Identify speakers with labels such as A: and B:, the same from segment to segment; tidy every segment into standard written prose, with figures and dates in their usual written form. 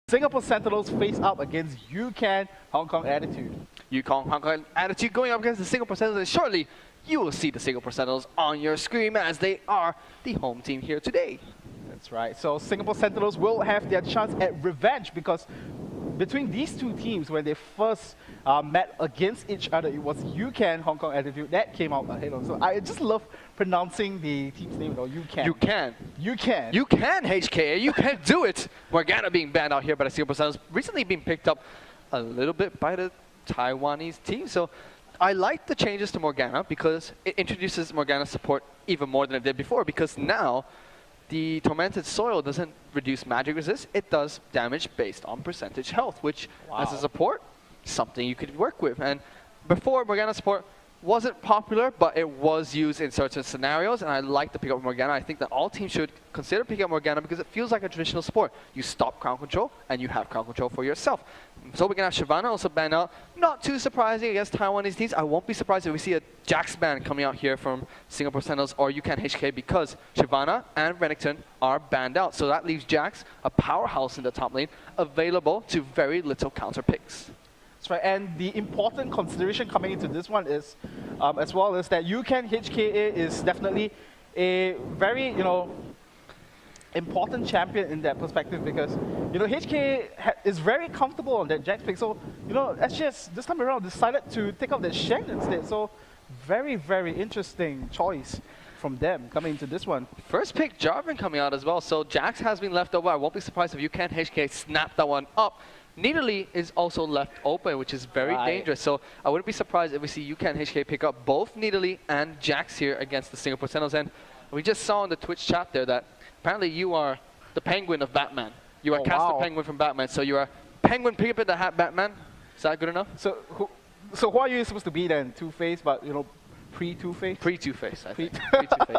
A: Singapore Sentinels face up against Ucan Hong Kong Attitude.
B: Ucan Hong Kong Attitude going up against the Singapore Sentinels, and shortly you will see the Singapore Sentinels on your screen as they are the home team here today.
A: That's right. So Singapore Sentinels will have their chance at revenge because between these two teams, when they first met against each other, it was Ucan Hong Kong Attitude that came out ahead on. So I just love pronouncing the team's name, Ucan.
B: You can.
A: Ucan.
B: You can, HKA. You can do it. Morgana being banned out here by the Singapore Sentinels, recently being picked up a little bit by the Taiwanese team. So I like the changes to Morgana because it introduces Morgana support even more than it did before, because now the Tormented Soil doesn't reduce magic resist, it does damage based on percentage health, which as a support, something you could work with. And before, Morgana support wasn't popular, but it was used in certain scenarios, and I like the pick up of Morgana. I think that all teams should consider picking up Morgana because it feels like a traditional support. You stop crown control, and you have crown control for yourself. So we're going to have Shyvana also banned out. Not too surprising against Taiwanese teams. I won't be surprised if we see a Jax ban coming out here from Singapore Sentinels or Ucan HK, because Shyvana and Renekton are banned out. So that leaves Jax, a powerhouse in the top lane, available to very little counter picks.
A: That's right, and the important consideration coming into this one is, as well, is that Ucan HKA is definitely a very, important champion in that perspective because, HKA is very comfortable on that Jax pick. So, SGS this time around decided to take out that Shen instead. So, very, very interesting choice from them coming into this one.
B: First pick, Jarvan coming out as well. So Jax has been left over. I won't be surprised if Ucan HK snap that one up. Nidalee is also left open, which is very dangerous. So I wouldn't be surprised if we see Ucan HK pick up both Nidalee and Jax here against the Singapore Sentinels. And we just saw in the Twitch chat there that apparently you are the penguin of Batman. You are Castor Penguin from Batman. So you are Penguin pick up in the hat Batman. Is that good enough?
A: So who are you supposed to be then? Two-Face, but pre-Two-Face?
B: Pre-Two-Face, I think. Pre-Two-Face.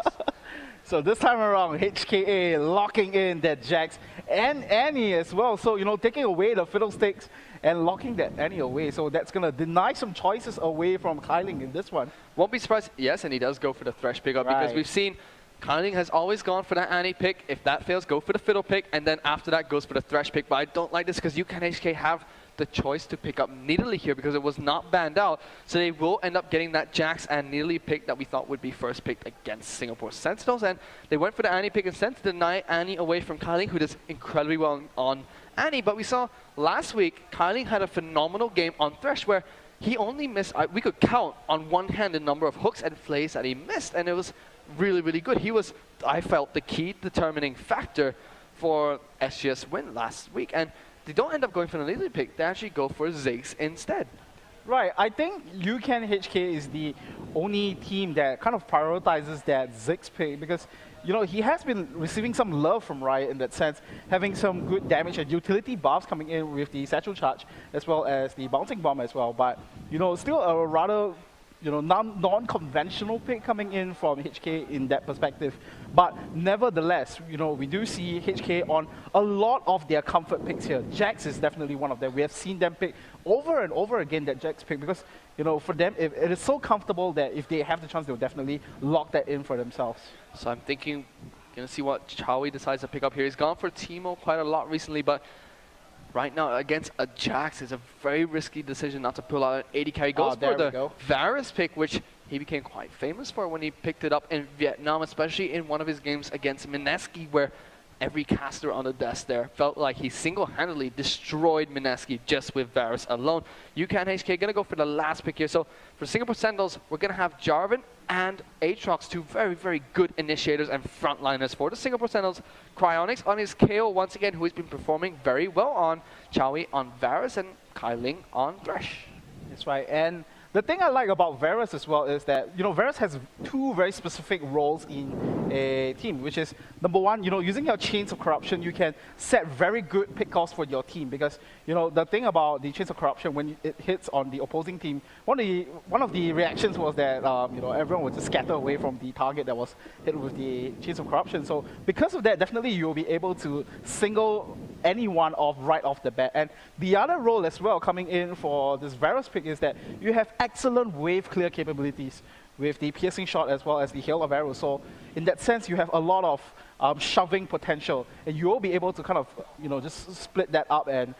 A: So this time around, HKA locking in that Jax and Annie as well. So, taking away the Fiddlesticks and locking that Annie away. So that's going to deny some choices away from Kyling in this one.
B: Won't be surprised. Yes, and he does go for the Thresh pickup because we've seen Kyling has always gone for that Annie pick. If that fails, go for the Fiddle pick, and then after that goes for the Thresh pick. But I don't like this because Ucan HK have the choice to pick up Nidalee here because it was not banned out. So they will end up getting that Jax and Nidalee pick that we thought would be first picked against Singapore Sentinels. And they went for the Annie pick instead to deny Annie away from Kyling, who does incredibly well on Annie. But we saw last week, Kyling had a phenomenal game on Thresh where he only missed, we could count on one hand the number of hooks and flays that he missed. And it was really, really good. He was, I felt, the key determining factor for SGS win last week. And they don't end up going for the Nidalee pick, they actually go for Ziggs instead.
A: Right, I think Ucan HK is the only team that kind of prioritizes that Ziggs pick because, he has been receiving some love from Riot in that sense, having some good damage and utility buffs coming in with the Satchel Charge as well as the Bouncing Bomb as well. But, still a rather non-conventional pick coming in from HK in that perspective. But nevertheless, we do see HK on a lot of their comfort picks here. Jax is definitely one of them. We have seen them pick over and over again that Jax pick because, for them, it is so comfortable that if they have the chance, they'll definitely lock that in for themselves.
B: So I'm thinking, gonna see what Chowie decides to pick up here. He's gone for Teemo quite a lot recently, but right now, against a Jax, it's a very risky decision not to pull out an 80 carry. Goes for the Varus pick, which he became quite famous for when he picked it up in Vietnam, especially in one of his games against Mineski, where every caster on the desk there felt like he single-handedly destroyed Mineski just with Varus alone. Ucan HK gonna go for the last pick here. So for Singapore Sentinels, we're gonna have Jarvan and Aatrox, two very, very good initiators and frontliners for the Singapore Sentinels. Cryonics on his KO once again, who has been performing very well on Chowie on Varus and Kyling on Thresh.
A: That's right, and the thing I like about Varus as well is that, Varus has two very specific roles in a team, which is, number one, using your Chains of Corruption, you can set very good pick calls for your team because, the thing about the Chains of Corruption, when it hits on the opposing team, one of the reactions was that, everyone would just scatter away from the target that was hit with the Chains of Corruption. So because of that, definitely you'll be able to single anyone off right off the bat. And the other role as well coming in for this Varus pick is that you have excellent wave clear capabilities with the piercing shot as well as the hail of arrows. So in that sense, you have a lot of shoving potential, and you will be able to kind of just split that up and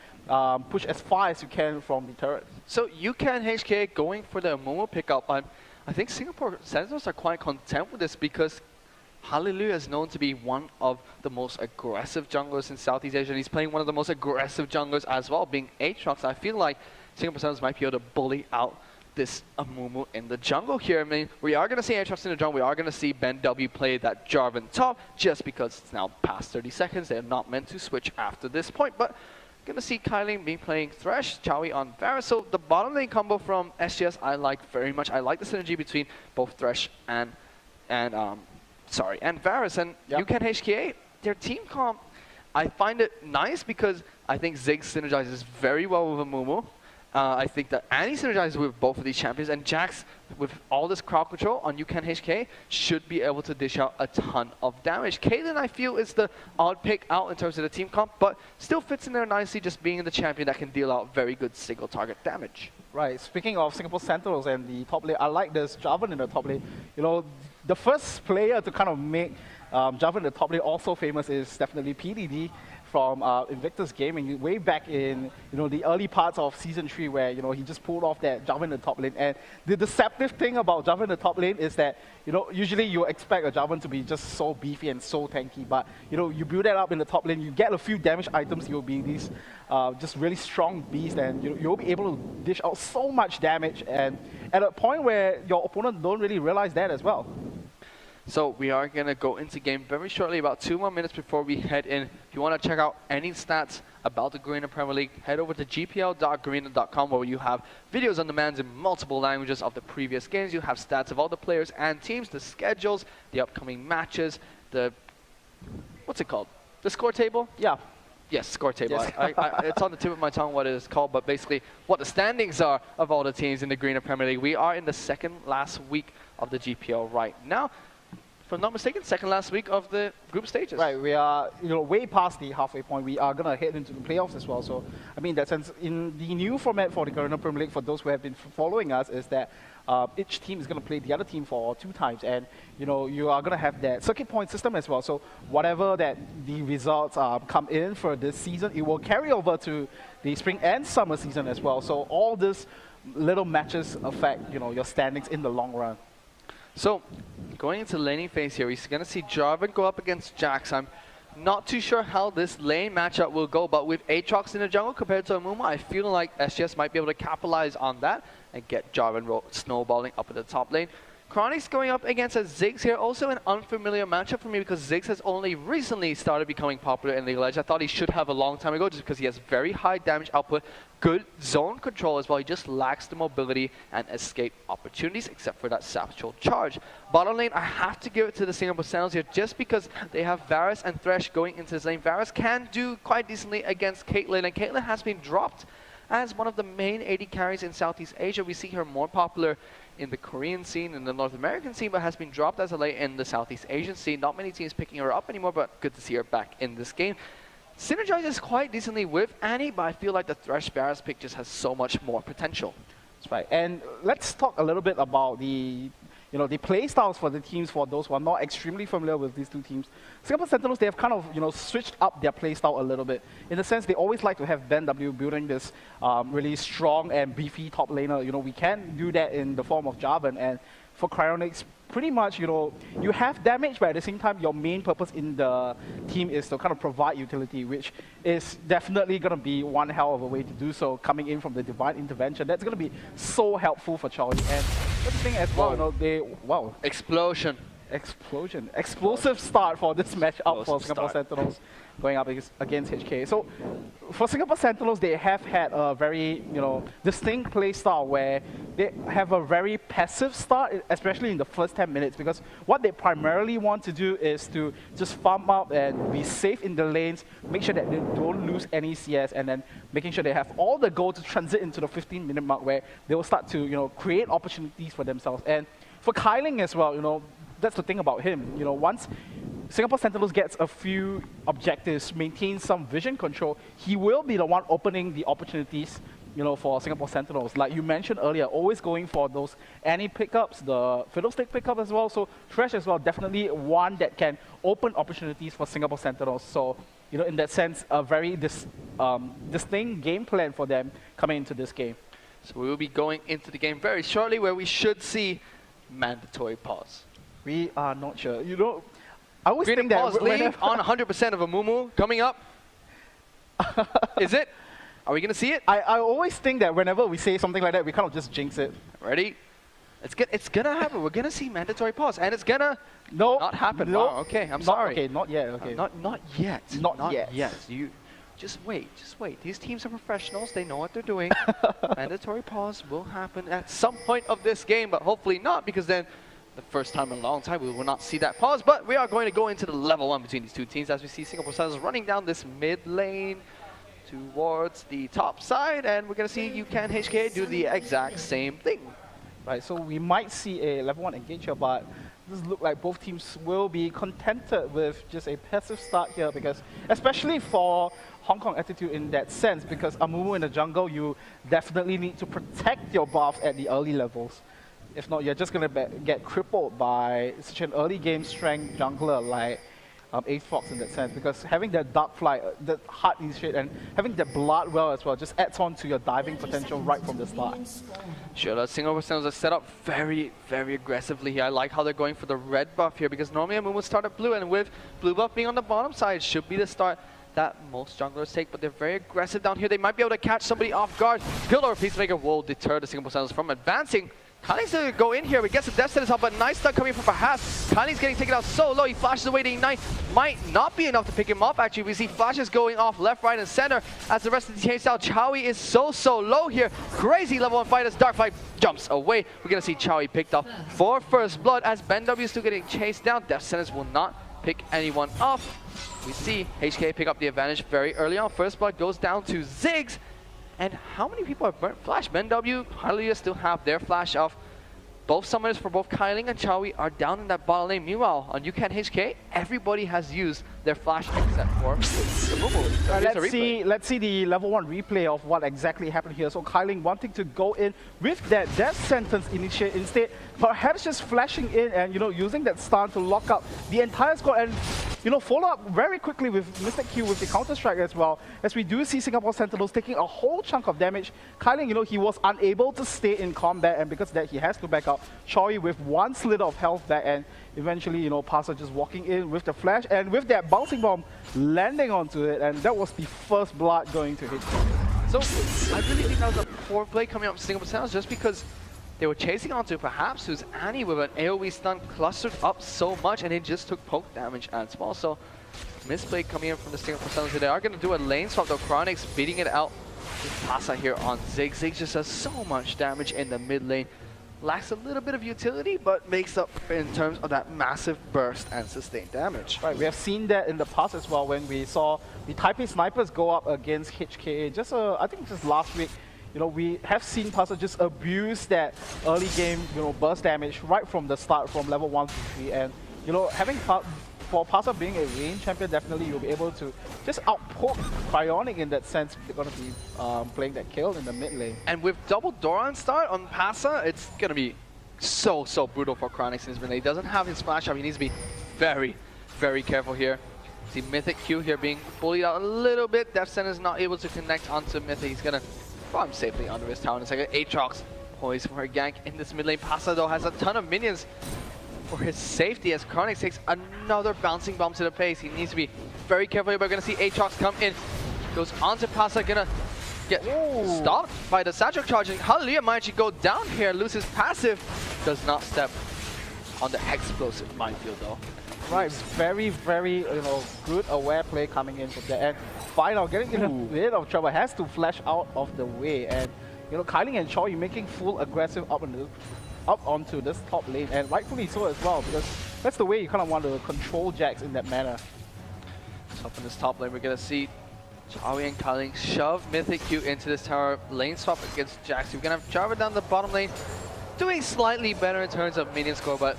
A: push as far as you can from the turret.
B: So Ucan HK going for the Momo pickup. I think Singapore Sentinels are quite content with this because Hallelujah is known to be one of the most aggressive junglers in Southeast Asia, and he's playing one of the most aggressive junglers as well, being Aatrox. I feel like Singapore Sentinels might be able to bully out this Amumu in the jungle here. I mean, we are going to see Aatrox in the jungle. We are going to see Ben W play that Jarvan top, just because it's now past 30 seconds. They're not meant to switch after this point, but going to see Kylie be playing Thresh, Chowie on Varus. So the bottom lane combo from SGS I like very much. I like the synergy between both Thresh and Varus. And Ucan HKA, their team comp, I find it nice because I think Ziggs synergizes very well with Amumu. I think that Annie synergizes with both of these champions, and Jax, with all this crowd control on Ucan HK, should be able to dish out a ton of damage. Caitlyn, I feel, is the odd pick out in terms of the team comp, but still fits in there nicely, just being the champion that can deal out very good single target damage.
A: Right, speaking of Singapore Sentinels and the top lane, I like this Jarvan in the top lane. The first player to kind of make Jarvan in the top lane also famous is definitely PDD from Invictus Gaming, way back in the early parts of Season 3, where he just pulled off that Jarvan in the top lane. And the deceptive thing about Jarvan in the top lane is that usually you expect a Jarvan to be just so beefy and so tanky, but you build that up in the top lane, you get a few damage items, you'll be these just really strong beasts, and you'll be able to dish out so much damage, and at a point where your opponent don't really realize that as well.
B: So we are going to go into game very shortly, about 2 more minutes before we head in. If you want to check out any stats about the Garena Premier League, head over to gpl.garena.com, where you have videos on demand in multiple languages of the previous games. You have stats of all the players and teams, the schedules, the upcoming matches, what's it called? The score table?
A: Yeah.
B: Yes, score table.
A: Yes.
B: It's on the tip of my tongue what it is called, but basically what the standings are of all the teams in the Garena Premier League. We are in the second last week of the GPL right now. If I'm not mistaken, second last week of the group stages.
A: Right, we are way past the halfway point. We are going to head into the playoffs as well. So, I mean, in that sense, in the new format for the Garena Premier League, for those who have been following us, is that each team is going to play the other team for 2 times. And, you are going to have that circuit point system as well. So, whatever that the results come in for this season, it will carry over to the spring and summer season as well. So, all these little matches affect, your standings in the long run.
B: So, going into laning phase here, we're going to see Jarvan go up against Jax. I'm not too sure how this lane matchup will go, but with Aatrox in the jungle compared to Amumu, I feel like SGS might be able to capitalize on that and get Jarvan snowballing up at the top lane. Chronix going up against a Ziggs here, also an unfamiliar matchup for me because Ziggs has only recently started becoming popular in League of Legends. I thought he should have a long time ago just because he has very high damage output, good zone control as well. He just lacks the mobility and escape opportunities except for that satchel charge. Bottom lane, I have to give it to the Singapore Sentinels here just because they have Varus and Thresh going into this lane. Varus can do quite decently against Caitlyn, and Caitlyn has been dropped as one of the main AD carries in Southeast Asia. We see her more popular in the Korean scene, in the North American scene, but has been dropped as of late in the Southeast Asian scene. Not many teams picking her up anymore, but good to see her back in this game. Synergizes quite decently with Annie, but I feel like the Thresh Varus pick just has so much more potential.
A: That's right. And let's talk a little bit about the play styles for the teams, for those who are not extremely familiar with these two teams. Singapore Sentinels, they have kind of, switched up their play style a little bit. In the sense, they always like to have Ben W building this really strong and beefy top laner. We can do that in the form of Jarvan, and for Cryonics, pretty much, you have damage, but at the same time, your main purpose in the team is to kind of provide utility, which is definitely going to be one hell of a way to do so, coming in from the Divine Intervention. That's going to be so helpful for Chowie. And that's the thing as well,
B: Explosion.
A: Explosive start for this match up for Singapore Sentinels going up against HK. So for Singapore Sentinels, they have had a very distinct play style where they have a very passive start, especially in the first 10 minutes, because what they primarily want to do is to just farm up and be safe in the lanes, make sure that they don't lose any CS, and then making sure they have all the goal to transit into the 15-minute mark where they will start to create opportunities for themselves. And for Kyling as well, that's the thing about him. Once Singapore Sentinels gets a few objectives, maintains some vision control, he will be the one opening the opportunities for Singapore Sentinels. Like you mentioned earlier, always going for those any pickups, the fiddlestick pickup as well. So Thresh as well, definitely one that can open opportunities for Singapore Sentinels. So, in that sense, a very distinct game plan for them coming into this game.
B: So we will be going into the game very shortly where we should see mandatory pause.
A: We are not sure. I always
B: Green
A: think that
B: pause lead on 100% of a Mumu coming up. Is it? Are we going to see it?
A: I always think that whenever we say something like that, we kind of just jinx it.
B: Ready? It's gonna happen. We're gonna see mandatory pause, and it's gonna not happen.
A: No.
B: Wow, okay, I'm sorry.
A: Okay, not yet. Okay.
B: Not yet.
A: Not yet.
B: Yes. You just wait. These teams are professionals. They know what they're doing. Mandatory pause will happen at some point of this game, but hopefully not, because then the first time in a long time we will not see that pause. But we are going to go into the level 1 between these two teams as we see Singapore Sentinels running down this mid lane towards the top side, and we're gonna see Ucan HK do the exact same thing.
A: Right, so we might see a level 1 engage here, but this looks like both teams will be contented with just a passive start here, because especially for Hong Kong attitude in that sense, because Amumu in the jungle, you definitely need to protect your buffs at the early levels. If not, you're just going to get crippled by such an early game strength jungler like Ace Fox in that sense, because having that dark flight, that hard initiate, and having that blood well as well just adds on to your diving potential right from the start.
B: Sure, the Singapore Sentinels are set up very, very aggressively here. I like how they're going for the red buff here, because normally a move would start at blue, and with blue buff being on the bottom side, should be the start that most junglers take, but they're very aggressive down here. They might be able to catch somebody off guard. Build over Peacemaker will deter the Singapore Sentinels from advancing. Kylie's going to go in here. We get some death sentence help, but nice stun coming from Perhaps. Kylie's getting taken out so low. He flashes away to Ignite. Might not be enough to pick him up, actually. We see flashes going off left, right, and center as the rest of the team chase out. Chowie is so low here. Crazy level 1 fight as Darkflight jumps away. We're going to see Chowie picked up for first blood as Ben W is still getting chased down. Death sentence will not pick anyone off. We see HK pick up the advantage very early on. First blood goes down to Ziggs. And how many people have burnt Flash? Ben W, Hallelujah still have their Flash off. Both summoners for both Kyling and Chowie are down in that bottom lane. Meanwhile, on Ucan HK, everybody has used their Flash except for the Mumu.
A: Let's see the level 1 replay of what exactly happened here. So Kyling wanting to go in with that death sentence initiate instead, perhaps just flashing in and using that stun to lock up the entire squad, and follow up very quickly with Mr. Q with the counter strike as well, as we do see Singapore Sentinels taking a whole chunk of damage. Kyling, he was unable to stay in combat, and because of that he has to back up. Chowie with one slit of health back, and eventually, Passer just walking in with the flash, and with that bouncing bomb landing onto it, and that was the first blood going to hit.
B: So I really think that was a poor play coming up from Singapore Sentinels, just because they were chasing onto Perhaps, who's Annie with an AoE stun clustered up so much, and it just took poke damage as well. So misplay coming in from the Singapore Sentinels. They are going to do a lane swap though. Chronix beating it out with Pasa here on Ziggs. Ziggs just does so much damage in the mid lane. Lacks a little bit of utility, but makes up in terms of that massive burst and sustained damage.
A: Right, we have seen that in the past as well when we saw the Taipei Snipers go up against HKA. I think just last week, we have seen Passer just abuse that early game, burst damage right from the start, from level 1 to 3, and having for Passer being a range champion, definitely you'll be able to just outpoke Cryonic in that sense. They're going to be playing that kill in the mid lane. And
B: with double Doran start on Passer, it's going to be so brutal for Cryonic since he doesn't have his splash up. He needs to be very, very careful here. See Mythic Q here being bullied out a little bit. Death Sentence is not able to connect onto Mythic. He's going to farm safely under his tower in a second. Aatrox poised for a gank in this mid lane. Passer though has a ton of minions for his safety as Chronix takes another bouncing bomb to the face. He needs to be very careful here. We're going to see Aatrox come in. Goes on to Passer, gonna get stopped by the Satchel charge. And Hallelujah might actually go down here, loses passive. Does not step on the explosive minefield though.
A: Right, very good aware play coming in from there. And Final getting in a bit of trouble, has to flash out of the way. And Kyling and Chowie making full aggressive up onto this top lane, and rightfully so as well, because that's the way you kind of want to control Jax in that manner.
B: So up in this top lane, we're going to see Chowie and Kyling shove Mythic Q into this tower, lane swap against Jax. We're going to have Jarvan down the bottom lane, doing slightly better in terms of minion score, but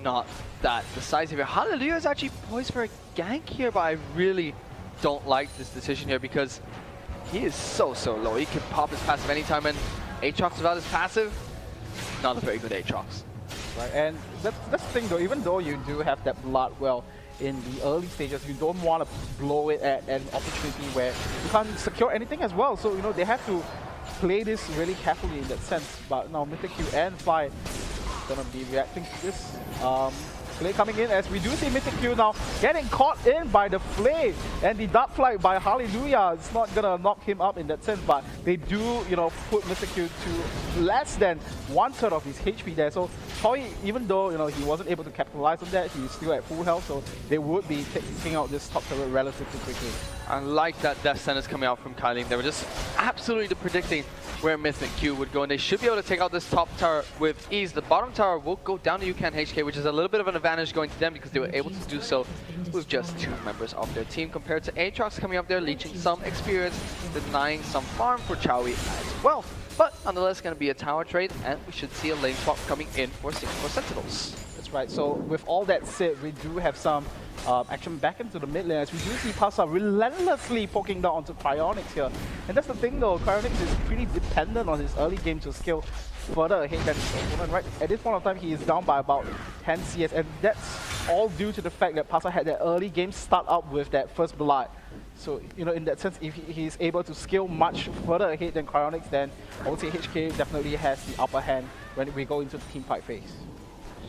B: not that decisive here. Hallelujah is actually poised for a gank here, but I really don't like this decision here, because He is so low. He can pop his passive anytime, and Aatrox without his passive, not a very good Aatrox.
A: Right, and that's the thing though, even though you do have that blood well in the early stages, you don't want to blow it at an opportunity where you can't secure anything as well. So, they have to play this really carefully in that sense. But now Mythic Q and Fly gonna be reacting to this. Flay coming in as we do see Mythic Q now getting caught in by the Flay, and the Dark Flight by Hallelujah. It's not gonna knock him up in that sense, but they do, put Mythic Q to less than 1/3 of his HP there. So Choi, even though he wasn't able to capitalize on that, he's still at full health, so they would be taking out this top turret relatively quickly.
B: I like that death sentence coming out from Kylie. They were just absolutely predicting where Mythic Q would go, and they should be able to take out this top tower with ease. The bottom tower will go down to Ucan HK, which is a little bit of an advantage going to them because they were able to do so with just 2 members of their team compared to Aatrox coming up there, leeching some experience, denying some farm for Chowie as well. But nonetheless, going to be a tower trade, and we should see a lane swap coming in for Singapore Sentinels.
A: That's right. So with all that said, we do have some action back into the mid lane as we do see Pasa relentlessly poking down onto Cryonics here. And that's the thing though, Cryonics is pretty dependent on his early game to scale further ahead than his opponent, right? At this point of time, he is down by about 10 CS, and that's all due to the fact that Pasa had that early game start up with that first blood. So, in that sense, if he's able to scale much further ahead than Cryonics, then I would say HK definitely has the upper hand when we go into the team fight phase.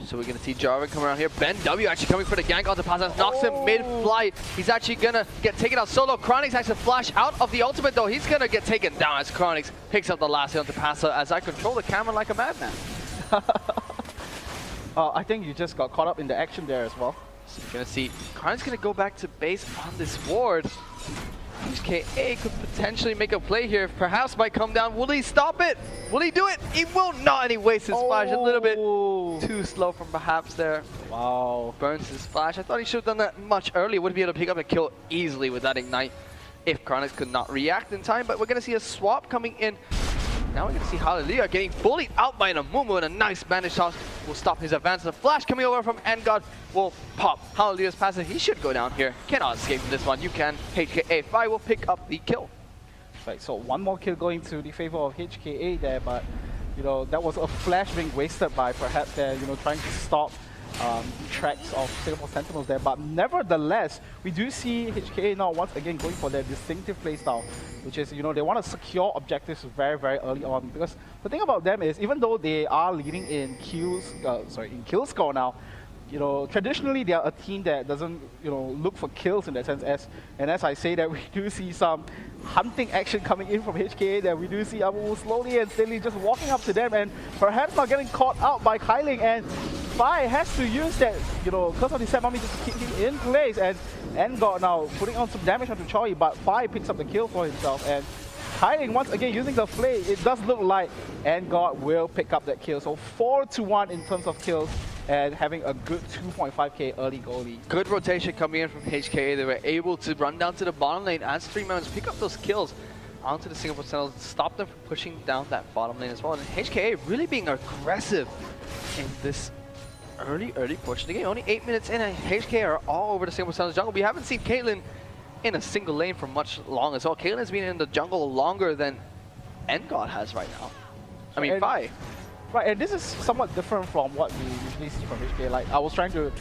B: So we're going to see Jarvan come around here. Ben W actually coming for the gank onto Pasa, knocks him mid-flight. He's actually going to get taken out solo. Chronics actually flash out of the ultimate though. He's going to get taken down as Chronics picks up the last hit onto Pasa as I control the camera like a madman.
A: I think you just got caught up in the action there as well.
B: So you're going to see Chronics going to go back to base on this ward. HKA could potentially make a play here. Perhaps might come down. Will he stop it? Will he do it? He will not, and he wastes his flash a little bit too slow from perhaps there.
A: Wow.
B: Burns his flash. I thought he should have done that much earlier. Would be able to pick up a kill easily with that ignite if Chronics could not react in time. But we're going to see a swap coming in. Now we're going to see Hallelujah getting bullied out by Namumu, and a nice bandage toss will stop his advance. The flash coming over from Engard will pop. Hallelujah's passive. He should go down here. Cannot escape from this one. You can. HKA5 will pick up the kill.
A: Right, so one more kill going to the favor of HKA there, but that was a flash being wasted by perhaps trying to stop tracks of Singapore Sentinels there. But nevertheless, we do see HKA now once again going for their distinctive playstyle, which is, they want to secure objectives very, very early on. Because the thing about them is, even though they are leading in kill score now, traditionally they are a team that doesn't, look for kills in that sense. As I say that, we do see some hunting action coming in from HKA that we do see Amu slowly and steadily just walking up to them and perhaps not getting caught out by Kailing, and Fi has to use that, curse of the set mommy just to keep him in place, and Engard now putting on some damage onto Choi, but Fi picks up the kill for himself, and Kailing once again using the Flay. It does look like Engard will pick up that kill, so 4-1 in terms of kills and having a good 2.5k early goal lead.
B: Good rotation coming in from HKA. They were able to run down to the bottom lane as 3 members, pick up those kills onto the Singapore Sentinels, stop them from pushing down that bottom lane as well. And HKA really being aggressive in this early portion of the game. Only 8 minutes in, and HKA are all over the Singapore Sentinels jungle. We haven't seen Caitlyn in a single lane for much long as well. Caitlyn has been in the jungle longer than Engard has right now. I mean, Fi.
A: Right, and this is somewhat different from what we usually see from HK. Like I was trying to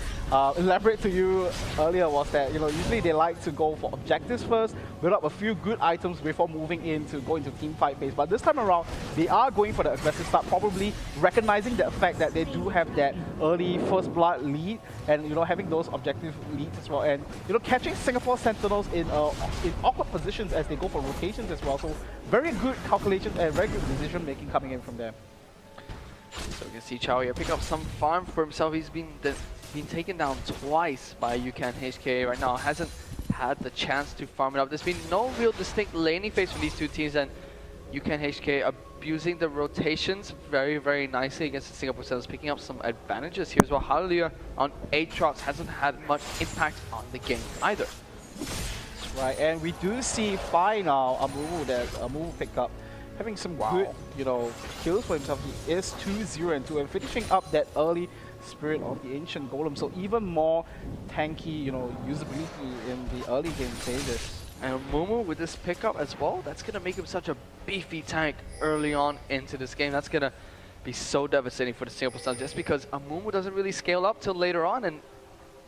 A: elaborate to you earlier, was that usually they like to go for objectives first, build up a few good items before moving in to go into team fight phase. But this time around, they are going for the aggressive start, probably recognizing the fact that they do have that early first blood lead, and having those objective leads as well, and catching Singapore Sentinels in awkward positions as they go for rotations as well. So very good calculations and very good decision making coming in from them.
B: So we can see Chao here pick up some farm for himself. He's been taken down twice by Ucan HKA right now. Hasn't had the chance to farm it up. There's been no real distinct laning phase from these two teams, and Ucan HKA abusing the rotations very, very nicely against the Singapore Sentinels, picking up some advantages here as well. Hallelujah on Aatrox hasn't had much impact on the game either.
A: That's right, and we do see Fi now, Amu picked up, having some good, kills for himself. He is 2-0-2 and finishing up that early Spirit of the Ancient Golem. So even more tanky, usability in the early game stages.
B: And Mumu with this pickup as well, that's going to make him such a beefy tank early on into this game. That's going to be so devastating for the Singapore Suns just because Mumu doesn't really scale up till later on, and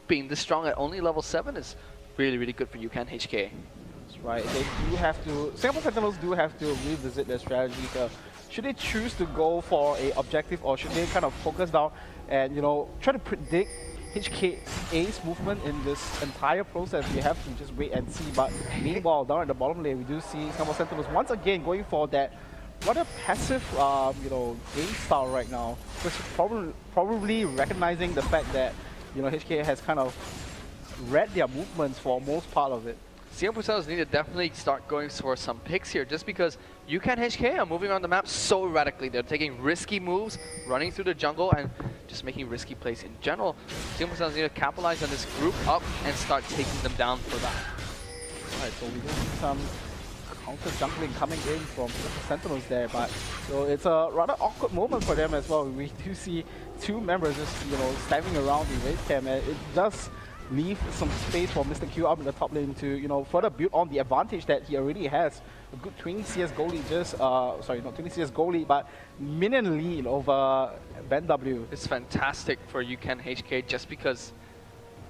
B: being this strong at only level 7 is really, really good for Ucan HK.
A: That's right. They do have to, Singapore Sentinels do have to revisit their strategy. Should they choose to go for a objective, or should they kind of focus down and, you know, try to predict HKA's movement in this entire process? We have to just wait and see. But meanwhile, down at the bottom lane, we do see Singapore Sentinels once again going for that rather passive, you know, game style right now. Just probably recognizing the fact that, you know, HK has kind of read their movements for most part of it.
B: Singapore Sentinels need to definitely start going for some picks here, just because Ucan HK are moving around the map so erratically. They're taking risky moves, running through the jungle, and just making risky plays in general. Singapore Sentinels need to capitalize on this group up and start taking them down for that.
A: Alright, so we do see some counter jungling coming in from Sentinels there, but so it's a rather awkward moment for them as well. We do see two members just, you know, standing around the raid camp, and it does leave some space for Mr. Q up in the top lane to, you know, further build on the advantage that he already has. A good 20 CS goal lead, just sorry, not 20 CS goal lead, but minion lead over Ben W.
B: It's fantastic for Ucan HK just because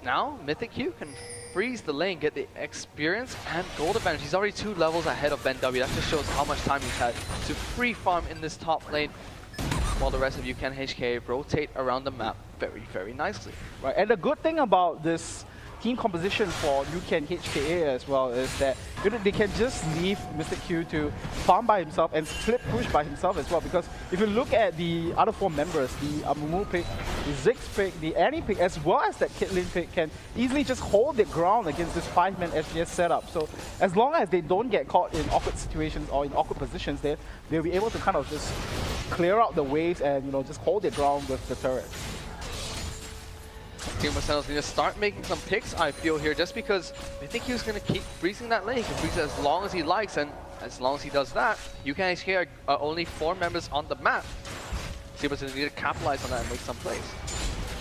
B: now Mythic Q can freeze the lane, get the experience and gold advantage. He's already 2 levels ahead of Ben W. That just shows how much time he's had to free farm in this top lane, while the rest of Ucan HK rotate around the map very, very nicely.
A: Right, and the good thing about this team composition for Ucan HKA as well is that, you know, they can just leave Mr. Q to farm by himself and split push by himself as well. Because if you look at the other 4 members, the Amumu pick, the Ziggs pick, the Annie pick, as well as that Caitlyn pick, can easily just hold their ground against this 5-man SGS setup. So as long as they don't get caught in awkward situations or in awkward positions, they'll be able to kind of just clear out the waves and, you know, just hold their ground with the turret.
B: Singapore Sentinels need to start making some picks, I feel, here, just because I think he's going to keep freezing that lane. He can freeze it as long as he likes, and as long as he does that, Ucan HK are only 4 members on the map. Singapore Sentinels need to capitalize on that and make some plays.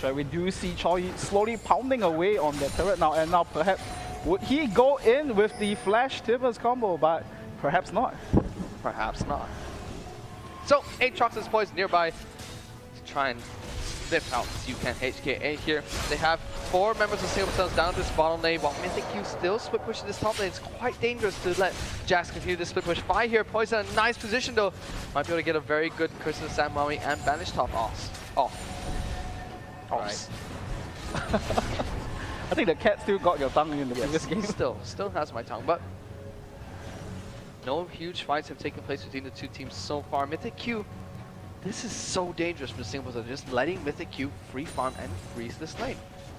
A: So we do see Choi slowly pounding away on the turret now, and now perhaps would he go in with the Flash Tibbers combo, but perhaps not.
B: Perhaps not. So, Aatrox is poised nearby to try and sniff out Ucan HKA here. They have 4 members of Singapore Sentinels down this bottom lane, while Mythic Q still split pushing this top lane. It's quite dangerous to let Jax continue this split push. Fi here, poised in a nice position though. Might be able to get a very good Curse of the Sand Mummy and Banish Top off.
A: Right. I think the cat still got your tongue in the previous game.
B: Still has my tongue, but no huge fights have taken place between the 2 teams so far. Mythic Q, this is so dangerous for Singapore Sentinels, just letting Mythic Q free farm and freeze this lane.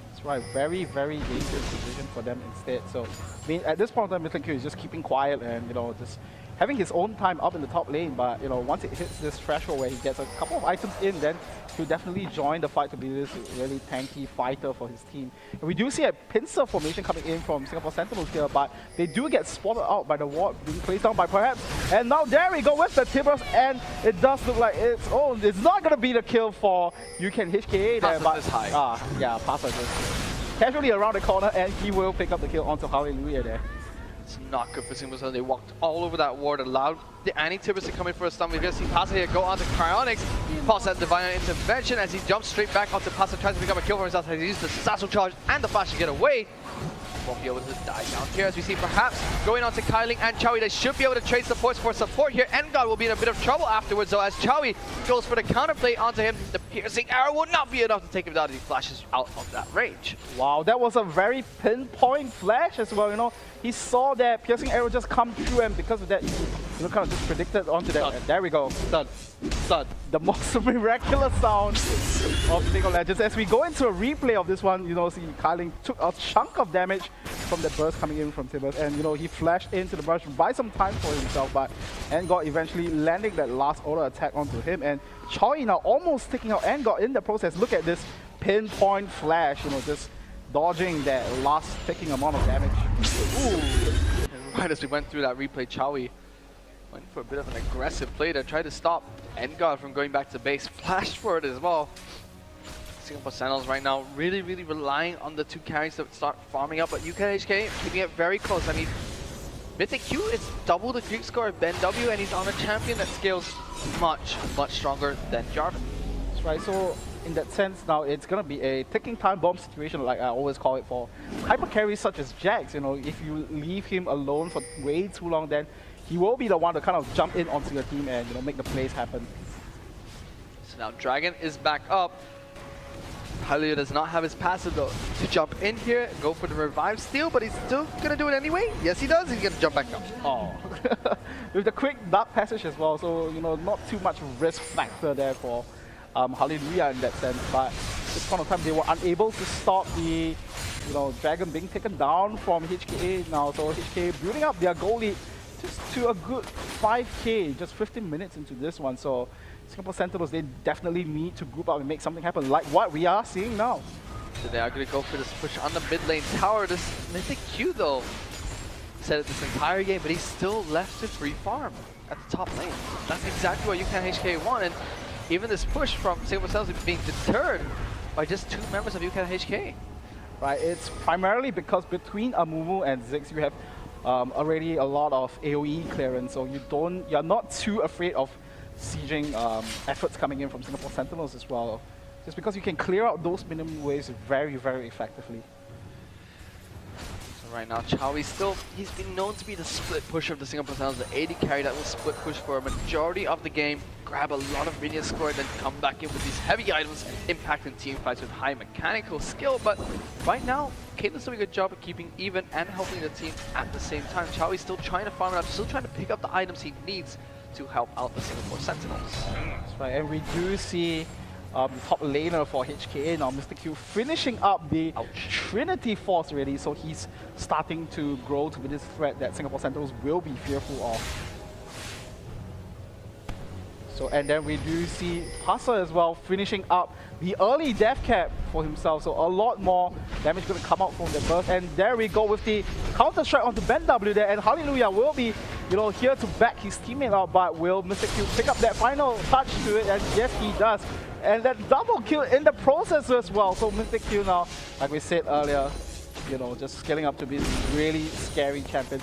A: That's right, very, very dangerous position for them instead. So, I mean, at this point in time, Mythic Q is just keeping quiet and, you know, just having his own time up in the top lane. But, you know, once it hits this threshold where he gets a couple of items in, then he'll definitely join the fight to be this really tanky fighter for his team. And we do see a pincer formation coming in from Singapore Sentinels here, but they do get spotted out by the ward being placed down by perhaps. And now there we go with the Tibbers, and it does look like it's not going to be the kill for Ucan HKA there, but yeah, Passer just casually around the corner, and he will pick up the kill onto Hallelujah there.
B: It's not good for Singapore Sentinels. They walked all over that ward, allowed the Anti-Tibbers to come in for a stun. We're going to see Pasa here go onto Cryonics, pulse that Divine Intervention as he jumps straight back onto Pasa, tries to pick up a kill for himself as he uses the Sassel Charge and the Flash to get away. Won't be able to die down here as we see perhaps going on to Kyling and Chowie. They should be able to trade supports for support here. Engard will be in a bit of trouble afterwards though as Chowie goes for the counterplay onto him. The piercing arrow will not be enough to take him down as he flashes out of that range.
A: Wow, that was a very pinpoint flash as well, you know. He saw that piercing arrow just come through, and because of that, he kind of just predicted onto that. And there we go. Stun. The most miraculous sound of League of Legends. As we go into a replay of this one, you know, see Kyling took a chunk of damage from the burst coming in from Tibbers, and you know, he flashed into the burst, buy some time for himself, but Engard eventually landing that last auto attack onto him, and Choi now almost taking out Engard in the process. Look at this pinpoint flash, you know, just dodging that last ticking amount of damage.
B: Ooh. And right as we went through that replay, Chowie went for a bit of an aggressive play to try to stop Engard from going back to base. Flashed for it as well. Singapore Sentinels right now really relying on the 2 carries to start farming up, but Ucan HK keeping it very close. I mean, Mythic Q is double the creep score of Ben W, and he's on a champion that scales much, much stronger than Jarvan.
A: That's right. So in that sense, now it's gonna be a ticking time bomb situation, like I always call it for hyper carries such as Jax. You know, if you leave him alone for way too long, then he will be the one to kind of jump in onto your team and make the plays happen.
B: So now Dragon is back up. Halileo does not have his passive though to jump in here, go for the revive steal, but he's still gonna do it anyway. Yes, he does. He's gonna jump back up.
A: Oh, with the quick dark passage as well. So not too much risk factor there for Hallelujah in that sense. But at this point of time, they were unable to stop the Dragon being taken down from HKA now. So HKA building up their goal lead just to a good 5k, just 15 minutes into this one. So Singapore Sentinels, they definitely need to group up and make something happen, like what we are seeing now.
B: So they are going to go for this push on the mid lane tower. This Mythic Q though said it this entire game, but he's still left to free farm at the top lane. That's exactly what Ucan HK want, and even this push from Singapore Sentinels is being deterred by just 2 members of Ucan HK.
A: Right, it's primarily because between Amumu and Ziggs, you have already a lot of AoE clearance, so you're not too afraid of sieging efforts coming in from Singapore Sentinels as well. Just because you can clear out those minimum waves very, very effectively.
B: So right now, he's been known to be the split pusher of the Singapore Sentinels, the AD carry that will split push for a majority of the game, grab a lot of minion score, then come back in with these heavy items, impacting team fights with high mechanical skill. But right now, Caitlin's doing a good job of keeping even and helping the team at the same time. Chowi's still trying to farm it up, still trying to pick up the items he needs to help out the Singapore Sentinels.
A: That's right, and we do see the top laner for HKA now, Mr. Q, finishing up the Trinity Force already, so he's starting to grow to be this threat that Singapore Sentinels will be fearful of. So, and then we do see Pasa as well finishing up the early death cap for himself, so a lot more damage going to come out from the burst. And there we go with the counter strike onto Ben W there, and Hallelujah will be here to back his teammate out, but will Mr. Q pick up that final touch to it? And yes, he does. And that double kill in the process as well. So Mr. Q now, like we said earlier, just scaling up to be this really scary champion.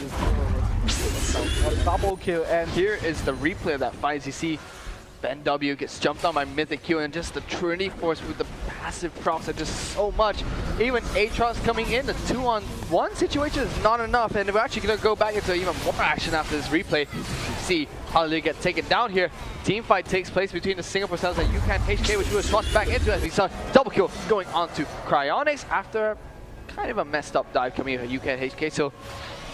A: A double kill, and
B: here is the replay of that fight. As you see, Ben W gets jumped on by Mythic Q, and just the Trinity Force with the passive procs are just so much. Even Aatrox coming in, the 2-on-1 situation is not enough, and we're actually going to go back into even more action after this replay. You see Hallelujah get taken down here. Team fight takes place between the Singapore Sentinels and Ucan HK, which we were swapped back into as we saw double kill going on to Cryonics after kind of a messed up dive coming in from Ucan HK. So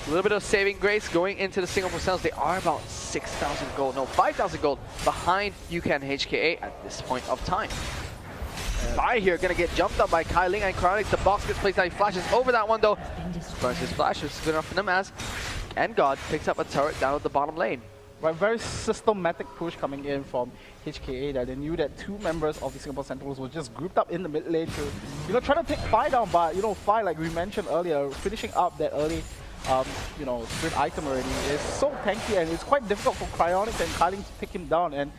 B: a little bit of saving grace going into the Singapore Sentinels. They are about 6,000 gold, no, 5,000 gold behind Ucan HKA at this point of time. Fire here, gonna get jumped up by Kai Ling and Cryonics. The box gets placed out, he flashes over that one though. Burns his flash, is good enough for them as God picks up a turret down at the bottom lane.
A: Right, very systematic push coming in from HKA that they knew that 2 members of the Singapore Sentinels were just grouped up in the mid lane to, trying to take Fire down, but Fire, like we mentioned earlier, finishing up that early sprint item already is so tanky, and it's quite difficult for Cryonics and Kyling to pick him down. And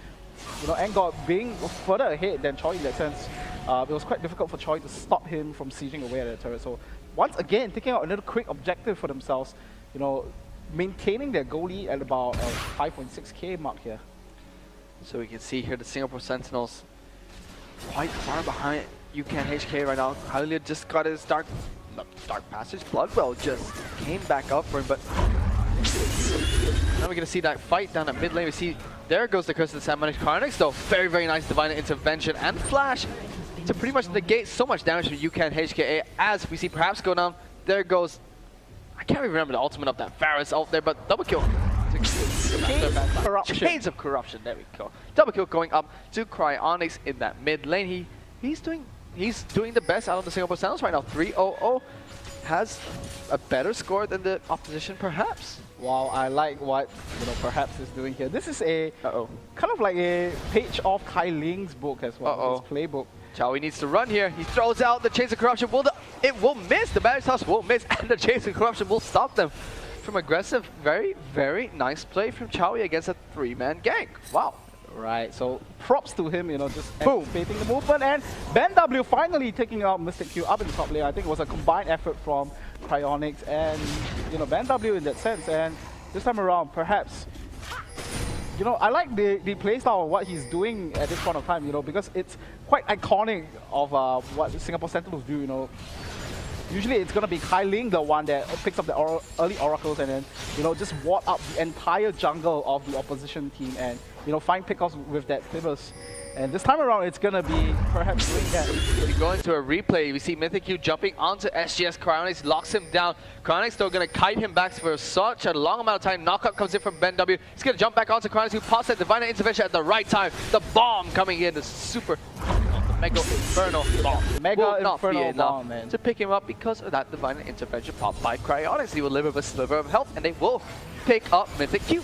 A: Engard being further ahead than Choi in that sense, it was quite difficult for Choi to stop him from sieging away at the turret. So once again, taking out another quick objective for themselves, maintaining their goal lead at about 5.6k mark here.
B: So we can see here the Singapore Sentinels quite far behind Ucan HK right now. Hallelujah just got his dark passage. Bloodwell just came back up for him, but now we're gonna see that fight down at mid lane. We see there goes the Curse of the Sand Managed Cryonics though. Very, very nice divine intervention and flash to pretty much negate so much damage from Ucan HKA as we see perhaps go down. There goes, I can't even remember the ultimate of that Varus out there, but double kill. Chains of Corruption, there we go. Double kill going up to Cryonics in that mid lane. He's doing the best out of the Singapore Sentinels right now. 3-0-0 has a better score than the opposition perhaps.
A: Wow, I like what perhaps is doing here. This is a kind of like a page of Kai Ling's book as well, his playbook.
B: Chowi needs to run here. He throws out the Chains of Corruption. It will miss. The Barriers House will miss, and the Chains of Corruption will stop them from aggressive. Very, very nice play from Chowi against a 3-man gank. Wow.
A: Right, so props to him, just anticipating the movement, and Ben W finally taking out Mr. Q up in the top lane. I think it was a combined effort from Cryonics and Ben W in that sense, and this time around, perhaps, you know, I like the playstyle of what he's doing at this point of time, you know, because it's quite iconic of what Singapore Sentinels do, you know. Usually it's going to be Kai Ling, the one that picks up the early oracles and then, you know, just ward up the entire jungle of the opposition team and, you know, find pickoffs with that Phoebus. And this time around, it's going to be perhaps doing that.
B: We go into a replay. We see Mythic Q jumping onto SGS. Cryonics locks him down. Cryonics though going to kite him back for such a long amount of time. Knockup comes in from Ben W. He's going to jump back onto Cryonics, who pops that Divine Intervention at the right time. The bomb coming in, the super Mega Inferno bomb.
A: Mega Inferno bomb, man.
B: To pick him up because of that Divine Intervention popped by Cryonics. He will live with a sliver of health, and they will pick up Mythic Q.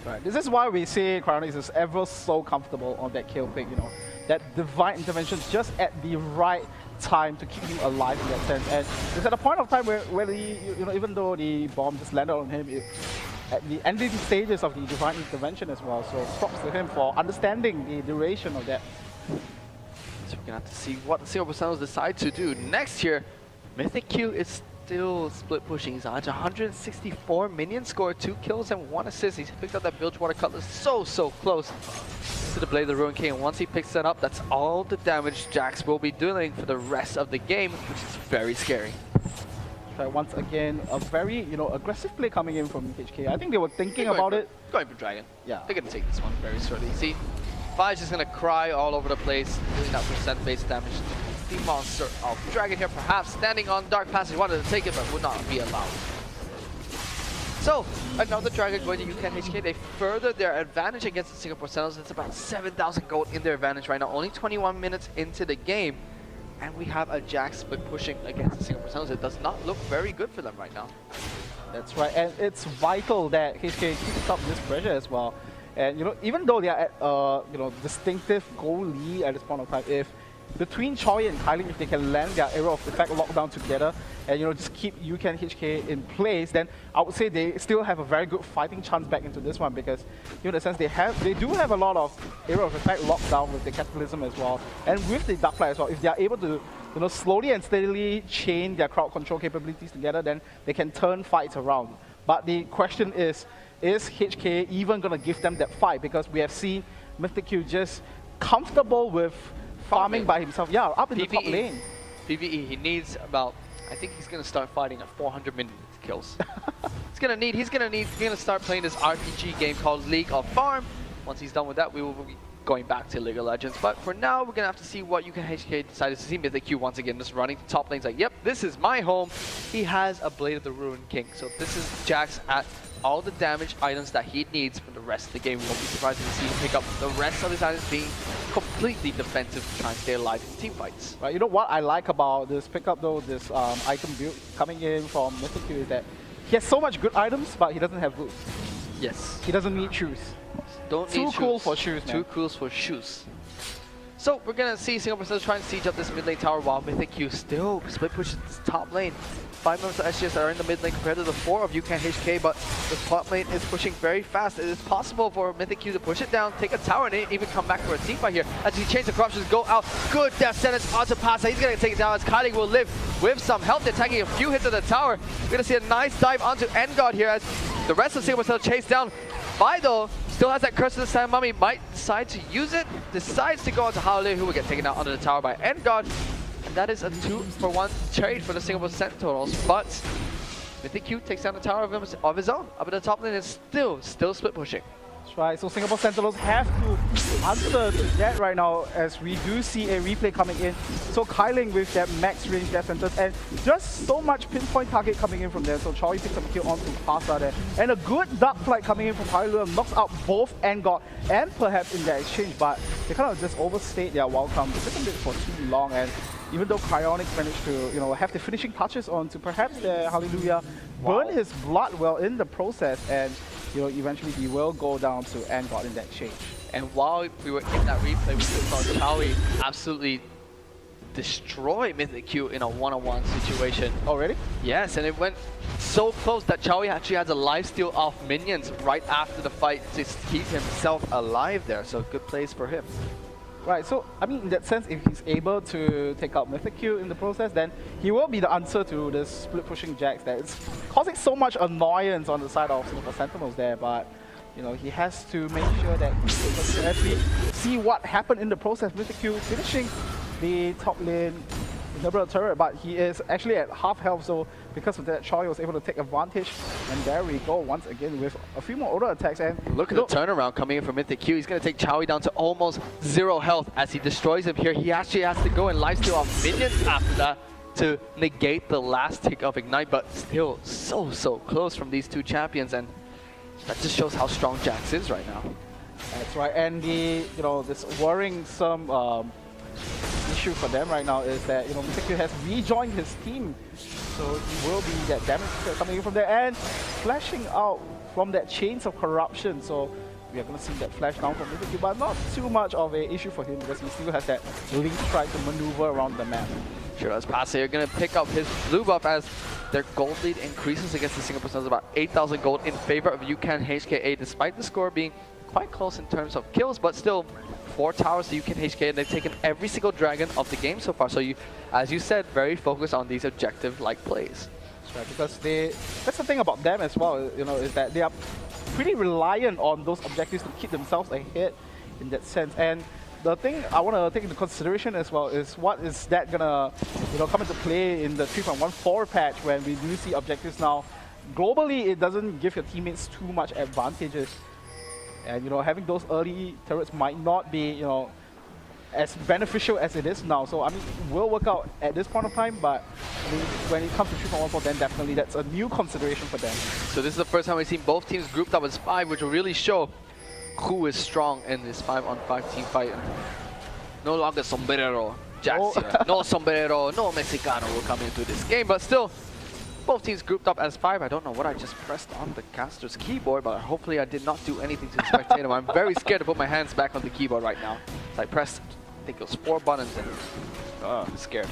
A: Right. This is why we see Cryonics is ever so comfortable on that kill pick, you know. That Divine Intervention just at the right time to keep him alive in that sense. And it's at a point of time where he, you know, even though the bomb just landed on him, at the ending stages of the Divine Intervention as well. So props to him for understanding the duration of that.
B: So we're going to have to see what the Singapore Sentinels decide to do. Next year, Mythic Q is still split pushing. He's on 164 minions, scored 2 kills and 1 assist. He's picked up that Bilgewater Cutlass so close to the Blade of the Ruined King. And once he picks that up, that's all the damage Jax will be doing for the rest of the game, which is very scary.
A: Once again, a very, you know, aggressive play coming in from HK. I think they were thinking about it.
B: Going for Dragon.
A: Yeah.
B: They're going to take this one very shortly. See, Fi's just going to cry all over the place, doing that percent-based damage. The monster of Dragon here, perhaps standing on Dark Passage, wanted to take it, but would not be allowed. So, another Dragon going to Ucan HK. They further their advantage against the Singapore Sentinels. It's about 7,000 gold in their advantage right now. Only 21 minutes into the game. And we have a Jax split pushing against the Singapore Sentinels. It does not look very good for them right now.
A: That's right, and it's vital that HK keeps up this pressure as well. And you know, even though they are at you know, distinctive goal lead at this point of time, if between Choi and Kylie, if they can land their Era of Effect lockdown together and, you know, just keep Ucan HK in place, then I would say they still have a very good fighting chance back into this one because, you know, in the sense they do have a lot of Era of Effect lockdown with the Cataclysm as well, and with the Darkflight as well. If they are able to, you know, slowly and steadily chain their crowd control capabilities together, then they can turn fights around. But the question is HK even going to give them that fight? Because we have seen Mythic Q just comfortable with farming by himself. Yeah, up in the top lane.
B: PvE, he needs about, I think he's going to start fighting at 400 minion kills. He's going to start playing this RPG game called League of Farm. Once he's done with that, we will be going back to League of Legends. But for now, we're going to have to see what Ucan HK decided to see. Mythic Q once again just running to top lanes like, yep, this is my home. He has a Blade of the Ruined King. So this is Jax at all the damage items that he needs for the rest of the game. We won't be surprised to see him pick up the rest of his items being completely defensive to try and stay alive in team fights.
A: Right, you know what I like about this pickup though, this item build coming in from Mythic Q is that he has so much good items, but he doesn't have boots.
B: Yes.
A: He doesn't need shoes.
B: Don't need shoes.
A: Too cool for shoes, man.
B: Too cool for shoes. So we're going to see Singapore Sentinels trying to siege up this mid lane tower while Mythic Q still split pushes this top lane. 5 members of SGS are in the mid lane compared to the 4 of Ucan HK, but the top lane is pushing very fast. It is possible for Mythic Q to push it down, take a tower, and even come back for a team fight here. As he chains the corruptions, go out. Good death sentence onto Pasa. He's going to take it down as Kylie will live with some health. They're taking a few hits of the tower. We're going to see a nice dive onto Endgod here as the rest of Singapore Sentinels chase down. Fido still has that Curse of the Sand Mummy, might decide to use it, decides to go onto Howley, who will get taken out under the tower by Endgod. And that is a 2-for-1 trade for the Singapore Sentinels, but Mythic Q takes down the tower of his own. Up at the top lane and still split pushing.
A: That's right, so Singapore Sentinels have to answer to that right now as we do see a replay coming in. So Kyling with that max range death sentence and just so much pinpoint target coming in from there. So Choi picks up a kill onto Pasa there. And a good Dark Flight coming in from Hyrule knocks out both Endgod and perhaps in their exchange, but they kind of just overstayed their welcome. They took a bit for too long, and even though Cryonics managed to, you know, have the finishing touches on to perhaps the Hallelujah, burn his blood well in the process, and, you know, eventually he will go down to Endgod in that exchange.
B: And while we were in that replay, we still saw Chowie absolutely destroy Mythic Q in a one-on-one situation.
A: Oh, really?
B: Yes, and it went so close that Chowie actually has a lifesteal off minions right after the fight to keep himself alive there. So good plays for him.
A: Right, so I mean, in that sense, if he's able to take out Mythic Q in the process, then he will be the answer to the split pushing Jax that it's causing so much annoyance on the side of Singapore Sentinels there. But you know, he has to make sure that he can actually see what happened in the process. Mythic Q finishing the top lane double turret, but he is actually at half health, so because of that, Choi was able to take advantage. And there we go once again with a few more auto attacks. And
B: look at the turnaround coming in from Mythic Q. He's going to take Chowie down to almost 0 health as he destroys him here. He actually has to go and lifesteal off minions after that to negate the last tick of Ignite, but still so close from these two champions, and that just shows how strong Jax is right now.
A: That's right, and the this worrying some issue for them right now is that Mythic Q has rejoined his team, so he will be that damage coming in from there and flashing out from that chains of corruption. So we are going to see that flash down from Mythic Q, but not too much of an issue for him because he still has that link strike to maneuver around the map.
B: Sure, as Passe are going to pick up his blue buff as their gold lead increases against the Singapore Sentinels, about 8,000 gold in favor of Ucan HKA, despite the score being quite close in terms of kills, but still 4 towers to Ucan HKA, and they've taken every single dragon of the game so far. So you, as you said, very focused on these objective-like plays.
A: That's right, because that's the thing about them as well, is that they are pretty reliant on those objectives to keep themselves ahead in that sense. And the thing I want to take into consideration as well is what is that gonna come into play in the 3.14 patch when we do see objectives now. Globally, it doesn't give your teammates too much advantages, and having those early turrets might not be as beneficial as it is now. So I mean, it will work out at this point of time, but I mean, when it comes to 3.14, then definitely that's a new consideration for them.
B: So this is the first time we've seen both teams grouped up as 5, which will really show who is strong in this 5-on-5 team fight. No longer sombrero Jax here. No sombrero, no Mexicano will come into this game, but still, both teams grouped up as 5. I don't know what I just pressed on the caster's keyboard, but hopefully I did not do anything to the spectator. I'm very scared to put my hands back on the keyboard right now. So I pressed, I think it was 4 buttons, and I'm scared.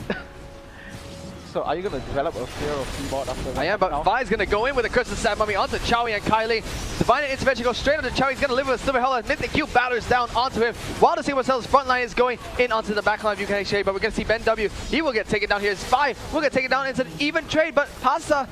A: So are you going to develop a fear of keyboard after that?
B: I am, but Vi's going to go in with a Curse of Sad Mummy onto Chowie and Kylie. Divine Intervention goes straight onto Chowie. He's going to live with a Silver Hell as Mythic Q batters down onto him, while the Singapore Sentinels front line is going in onto the back line of Ucan HA. But we're going to see Ben W. He will get taken down here. It's 5. We'll get taken down. It's an even trade, but Pasa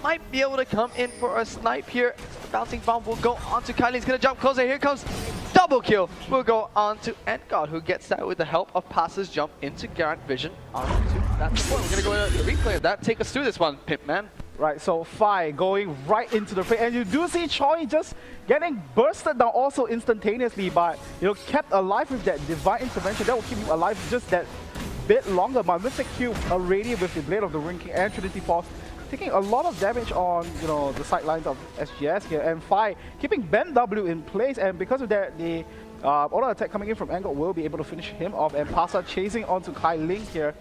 B: might be able to come in for a snipe here. The bouncing bomb will go onto Kylie. He's going to jump closer. Here comes double kill. We'll go on to Endgod, who gets that with the help of Pasa's jump into Garrett Vision onto that support. We're going to go to replay of that. Take us through this one, Pimp Man.
A: Right, so Fi going right into the fray, and you do see Choi just getting bursted down also instantaneously, but kept alive with that Divine Intervention. That will keep you alive just that bit longer. But Mythic Q already with the Blade of the Ring King and Trinity Force taking a lot of damage on the sidelines of SGS here, and Fi keeping Ben W in place, and because of that, the auto attack coming in from Angle will be able to finish him off, and Pasa chasing onto Kai Ling here.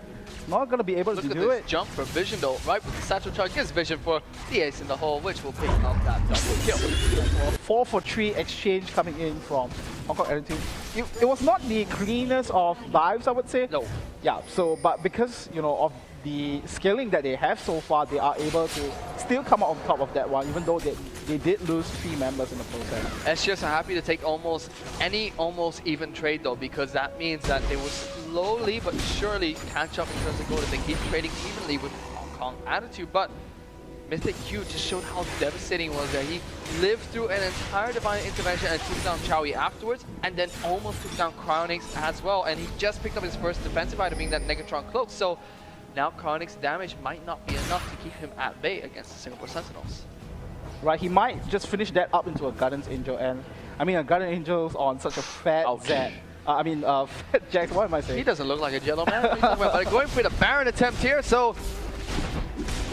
A: Not going to be able to do it.
B: Look at this jump for Vision though, right with the satchel charge. Gives Vision for the ace in the hole, which will pick up that double kill.
A: 4 for 3 exchange coming in from Hong Kong Attitude. It was not the cleanest of dives, I would say.
B: No.
A: Yeah, so, but because, of the scaling that they have so far, they are able to still come out on top of that one, even though they did lose 3 members in the process.
B: SGS are happy to take almost even trade though, because that means that they will slowly but surely catch up in terms of gold if they keep trading evenly with Hong Kong Attitude. But Mythic Q just showed how devastating it was there. He lived through an entire Divine Intervention and took down Chowie afterwards, and then almost took down Cryonix as well, and he just picked up his first defensive item, being that Negatron Cloak. So now Cryonix damage might not be enough to keep him at bay against the Singapore Sentinels.
A: Right, he might just finish that up into a Guardian's Angel, and I mean a Guardian Angel's on such a fat Zed. Fat Jax, what am I saying?
B: He doesn't look like a Jello Man. But going for the Baron attempt here, so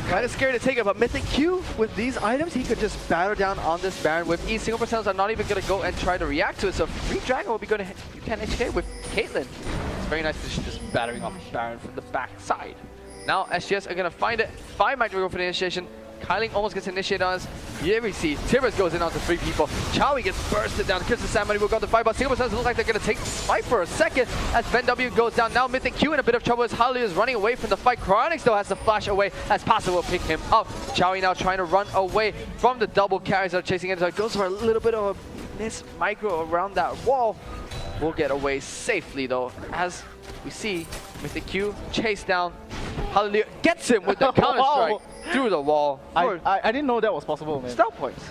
B: kind of scary to take it, but Mythic Q, with these items, he could just batter down on this Baron with ease. Singapore Sentinels are not even going to go and try to react to it, so Free Dragon will be going to Ucan HK with Caitlyn. It's very nice to just battering off Baron from the back side. Now SGS are going to find it. 5 might go for the initiation. Kyling almost gets initiated on us. Here we see Tibbers goes in onto 3 people. Chowie gets bursted down. Chris and Samani will go to 5, but Singapore Sentinels look like they're going to take the fight for a second as Ben W goes down. Now Mythic Q in a bit of trouble as Halu is running away from the fight. Cryonix though has to flash away as Pasa will pick him up. Chowie now trying to run away from the double carries that are chasing in. So it goes for a little bit of a miss micro around that wall. will get away safely though, as we see Mythic Q chase down. Hallelujah gets him with the counter strike through the wall.
A: I didn't know that was possible, man.
B: Style points.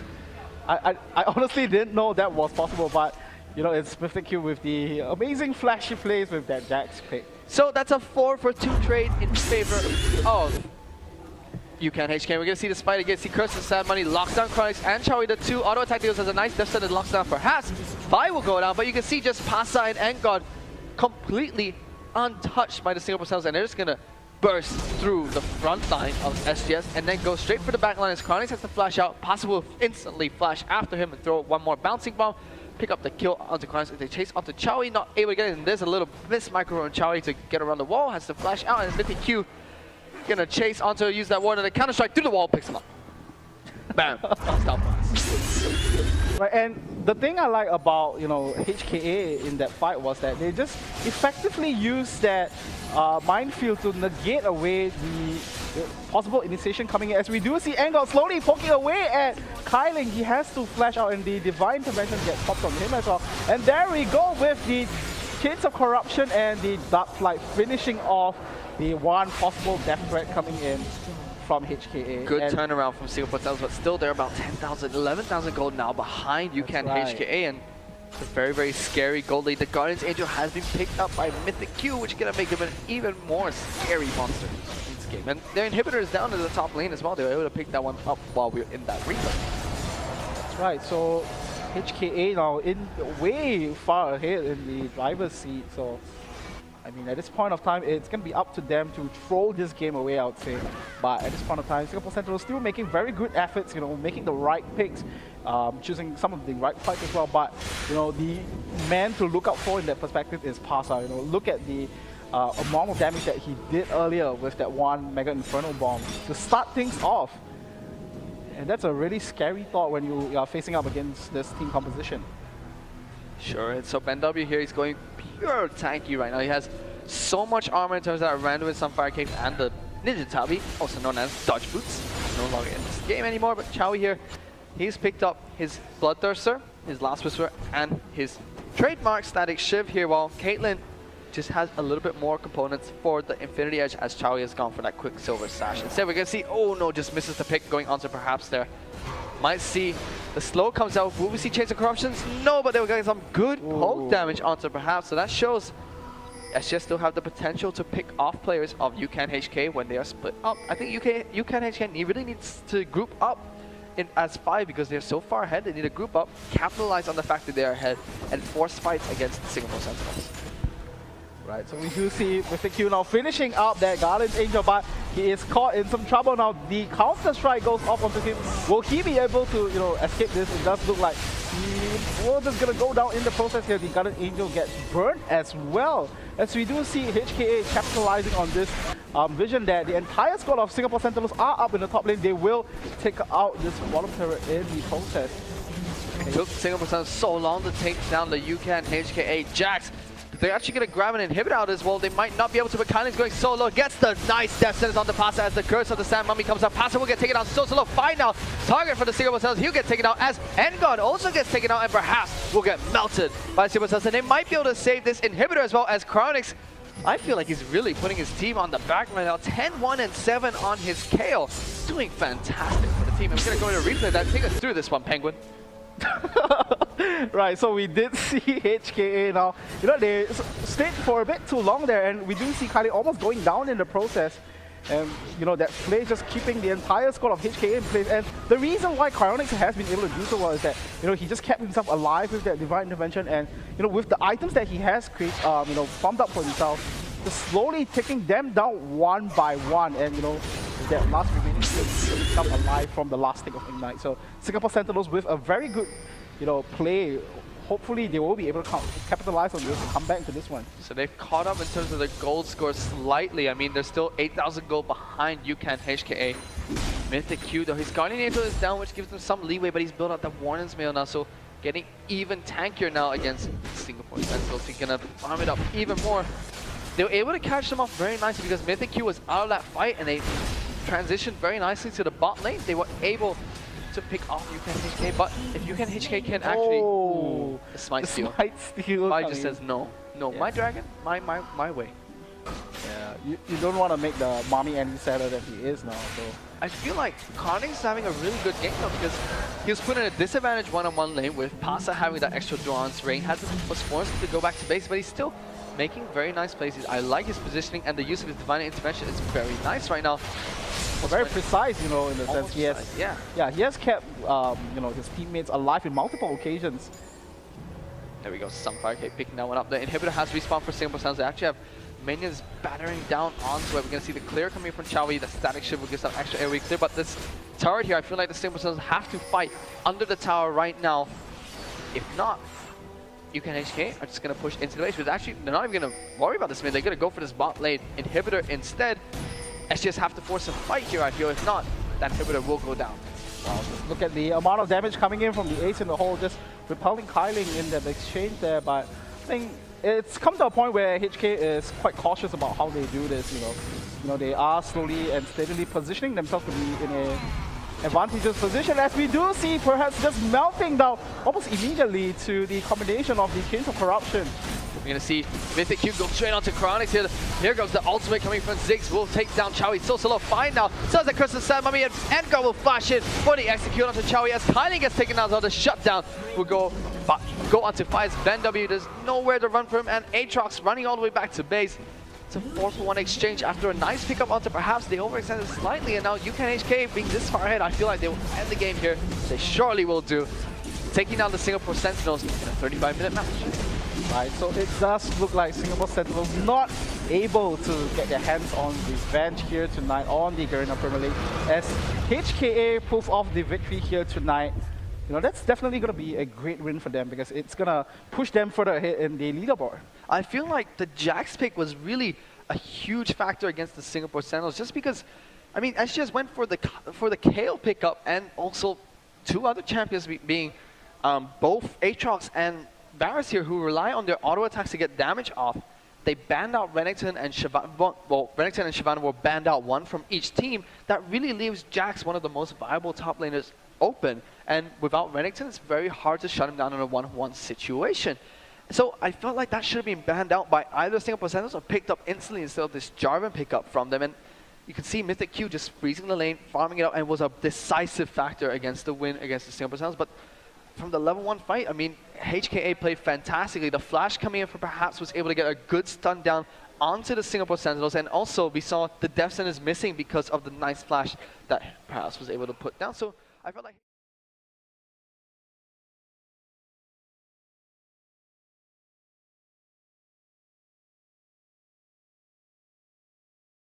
A: I honestly didn't know that was possible, but you know, it's Mythic Q with the amazing flashy plays with that Jax pick.
B: So that's a 4-for-2 trade in favor of Ucan HK. We're going to see the Spider get, see Curse and Sad Money, locks down Chronix and Chowie. The two auto attack deals as a nice death sentence locks down perhaps. Vi will go down, but you can see just Pasa and Engard completely untouched by the single percenters, and they're just going to burst through the front line of SGS and then go straight for the back line as Chronix has to flash out. Pasa will instantly flash after him and throw one more bouncing bomb. Pick up the kill onto Chronix. They chase onto Chowie, not able to get it. And there's a little miss micro on Chowie to get around the wall. Has to flash out, and Mythic Q gonna chase onto, use that ward, and a counter strike through the wall, picks him up. Bam. Stop pass.
A: Right, and the thing I like about, you know, HKA in that fight was that they just effectively used that minefield to negate away the possible initiation coming in. As we do see Engard slowly poking away at Kyling, he has to flash out and the Divine Intervention gets popped on him as well. And there we go with the Chains of Corruption and the Dark Flight finishing off the one possible death threat coming in from HKA.
B: Good turnaround from Singapore Towns, but still they're about 10,000, 11,000 gold now behind Ucan HKA, and it's a very, very scary gold lead. The Guardian's Angel has been picked up by Mythic Q, which is going to make him an even more scary monster in this game. And their inhibitor is down to the top lane as well. They were able to pick that one up while we were in that replay.
A: That's right, so HKA now in way far ahead in the driver's seat, so I mean, at this point of time, it's going to be up to them to throw this game away, I would say. But at this point of time, Singapore Sentinels still making very good efforts, you know, making the right picks, choosing some of the right fights as well. But, you know, the man to look out for in that perspective is Pasa. You know, look at the amount of damage that he did earlier with that one Mega Inferno Bomb to start things off. And that's a really scary thought when you are facing up against this team composition.
B: Sure, and so Ben W here, he's going pure tanky right now. He has so much armor in terms of that random with some fire cape and the Ninja Tabi, also known as Dodge Boots. No longer in this game anymore, but Chowie here, he's picked up his Bloodthirster, his Last Whisper, and his trademark Static Shiv here, while Caitlyn just has a little bit more components for the Infinity Edge as Chowie has gone for that Quicksilver Sash. Instead, we're going to see, oh no, just misses the pick going onto perhaps there. Might see the slow comes out. Will we see Chains of Corruptions? No, but they were getting some good poke damage onto perhaps. So that shows SGS still have the potential to pick off players of Ucan HK when they are split up. I think Ucan HK really needs to group up in as 5 because they're so far ahead. They need to group up, capitalize on the fact that they are ahead, and force fights against Singapore Sentinels.
A: Right, so we do see Mythic Q now finishing up that Guardian's Angel, but he is caught in some trouble now. The counter strike goes off onto him. Will he be able to, you know, escape this? It does look like he will just gonna go down in the process here. The Guardian Angel gets burned as well. As we do see HKA capitalizing on this vision that the entire squad of Singapore Sentinels are up in the top lane. They will take out this bottom turret in the process.
B: It took Singapore Sentinels so long to take down the Ucan HKA Jax. They're actually going to grab an inhibitor out as well. They might not be able to, but Kyling's going solo. Gets the nice death sentence on the Pasa as the curse of the Sand Mummy comes up. Pasa will get taken out so solo. Fine now. Target for the Singapore Cells. He'll get taken out as Engard also gets taken out and perhaps will get melted by Singapore Cells. And they might be able to save this inhibitor as well as Chronix. I feel like he's really putting his team on the back right now. 10-1 and 7 on his KO. Doing fantastic for the team. I'm going to go to replay that. Take us through this one, Penguin.
A: Right, so we did see HKA now. You know, they stayed for a bit too long there, and we do see Kylie almost going down in the process. And, you know, that play just keeping the entire squad of HKA in place. And the reason why Chronix has been able to do so well is that, you know, he just kept himself alive with that Divine Intervention. And, you know, with the items that he has created, you know, farmed up for himself, just slowly taking them down one by one. And, you know, that last remaining to become alive from the last tick of Ignite. So Singapore Sentinels with a very good, you know, play. Hopefully they will be able to capitalize on this and come back to this one.
B: So they've caught up in terms of the gold score slightly. I mean, they're still 8,000 gold behind Ucan HKA. Mythic Q though, his Guardian Angel is down, which gives them some leeway, but he's built up the Warden's Mail now, so getting even tankier now against Singapore Sentinels. He's gonna farm it up even more. They were able to catch them off very nicely because Mythic Q was out of that fight and they transitioned very nicely to the bot lane. They were able to pick off Ucan HK, but if Ucan HK can actually... Ooh, the smite
A: the
B: steal.
A: smite steal.
B: Smite just says no. No,
A: Yeah.
B: my dragon, my way.
A: Yeah, you don't want to make the mommy any sadder than he is now. So
B: I feel like Chronic is having a really good game though, because he was put in a disadvantage one-on-one lane with Pasa having that extra Duran's ring, was forced to go back to base, but he's still making very nice plays. I like his positioning, and the use of his Divine Intervention is very nice right now.
A: very precise, you know, in the sense he has.
B: Yeah.
A: Yeah, he has kept you know, his teammates alive in multiple occasions.
B: There we go, Sunfire Cape picking that one up. The inhibitor has respawned for Singapore Sounds. They actually have minions battering down onto it. We're going to see the clear coming from Chowie. The static shift will give some extra AoE clear, but this turret here, I feel like the Singapore Sounds have to fight under the tower right now. If not, Ucan HK are just going to push into the base, but actually, they're not even going to worry about this mid. They're going to go for this bot lane inhibitor instead. SGS have to force a fight here, I feel. If not, that inhibitor will go down.
A: Wow, just look at the amount of damage coming in from the ace in the hole, just repelling Kyling in that exchange there. But I think it's come to a point where HK is quite cautious about how they do this. You know, they are slowly and steadily positioning themselves to be in a advantageous position, as we do see perhaps just melting down almost immediately to the combination of the Chains of Corruption.
B: We're going to see Mythic Q go straight onto Chronix here. Here goes the ultimate coming from Ziggs. Will take down Chowie. So solo fine now. So as the Crystal Sand Mummy and Edgar will flash in for the execute onto Chowie as Kylie gets taken down. So the shutdown will go onto Fire's Ben W. There's nowhere to run for him, and Aatrox running all the way back to base. It's a 4-for-1 exchange after a nice pickup onto perhaps they overextended slightly, and now Ucan HK being this far ahead, I feel like they will end the game here. They surely will do. Taking down the Singapore Sentinels in a 35-minute match.
A: Right, so it does look like Singapore Sentinels not able to get their hands on revenge here tonight on the Garena Premier League, as HKA pulls off the victory here tonight. You know, that's definitely going to be a great win for them, because it's going to push them further ahead in the leaderboard.
B: I feel like the Jax pick was really a huge factor against the Singapore Sentinels, just because, I mean, SGS went for the Kale pickup, and also two other champions being both Aatrox and Varus here, who rely on their auto attacks to get damage off. They banned out Renekton and Shyvana. Well, Renekton and Shyvana were banned out, one from each team. That really leaves Jax one of the most viable top laners open. And without Renekton, it's very hard to shut him down in a 1-on-1 situation. So I felt like that should have been banned out by either Singapore Sentinels or picked up instantly instead of this Jarvan pickup from them. And you can see Mythic Q just freezing the lane, farming it out, and was a decisive factor against the win against the Singapore Sentinels. But from the level 1 fight, I mean, HKA played fantastically. The flash coming in for perhaps was able to get a good stun down onto the Singapore Sentinels, and also we saw the Death Sentence missing because of the nice flash that perhaps was able to put down. So I felt like